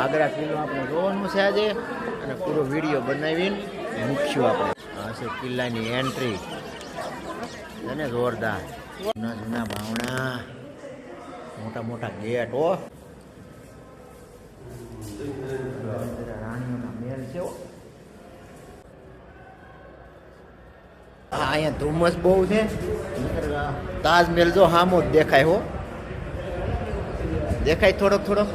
આગ્રા કિલ્લો આપણે જોવાનું છે આજે અને પૂરો વિડીયો બનાવીને મૂકશું આપણે. આ છે કિલ્લાની એન્ટ્રી અને જોરદાર જૂના જૂના બાવણા, મોટા મોટા ગેટ. હો રાણીઓના મહેલ છે. અહીંયા ધુમ્મસ બહુ છે. તાજમહેલ જો હામો જ દેખાય. હો દેખાય થોડોક થોડોક.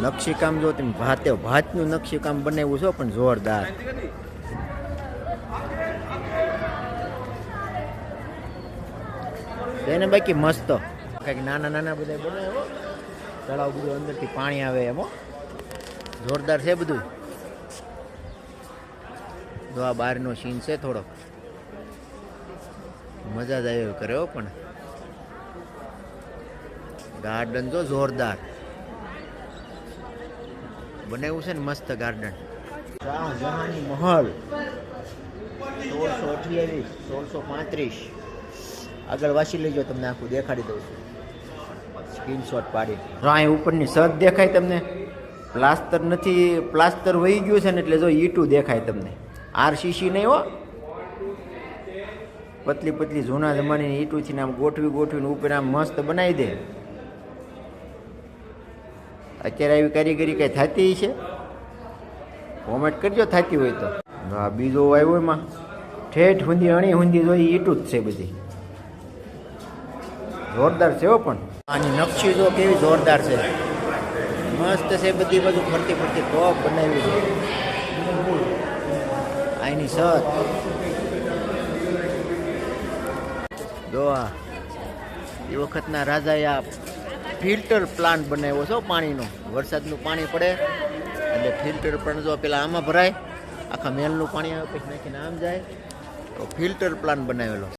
નકશીકામ જો તમે ભાતનું નકશીકામ બનાવ્યું છો પણ જોરદાર. એને બાકી મસ્ત કંઈક નાના નાના બધા બનાવ્યો. તળાવ બધું અંદરથી પાણી આવે એમ. જોરદાર છે બધું. જો આ બહારનો સીન છે થોડોક મજા જ આવ્યો કરે. પણ ગાર્ડન જો જોરદાર બનાવ્યું છે ને, મસ્ત ગાર્ડન. શાહજહાની મહલ 1628 1635. આગળ વાંચી લેજો, તમને આખું દેખાડી દઉં છું સ્ક્રીનશોટ પાડી. અહીં ઉપરની છત દેખાય તમને. પ્લાસ્ટર નથી, પ્લાસ્ટર વહી ગયું છે ને એટલે જો ઈટું દેખાય તમને. આરસીસી નહીં હો, પતલી પતલી જૂના જમાનાની ઈટું છે ને આમ ગોઠવીને ઉપર આમ મસ્ત બનાવી દે. અત્યારે આવી કારીગરી કઈ થતી છે? કોમેન્ટ કરજો થતી હોય તો. હા બીજો આવ્યો એમાં ઠેઠ હુંદી અણી હુંદી જોઈ ઈટું જ છે બધી. જોરદાર છે. હો પણ આની નકશી જો કેવી જોરદાર છે, મસ્ત છે. બધી બાજુ ફરતી ફરતી ટોપ બનાવી છે. આની છત જો એ વખતના રાજાએ આ ફિલ્ટર પ્લાન્ટ બનાવ્યો છે પાણીનો. વરસાદનું પાણી પડે એટલે ફિલ્ટર પણ જો પેલા આમાં ભરાય, આખા મહેલનું પાણી આવે પછી નાખીને આમ જાય તો ફિલ્ટર પ્લાન્ટ બનાવેલો.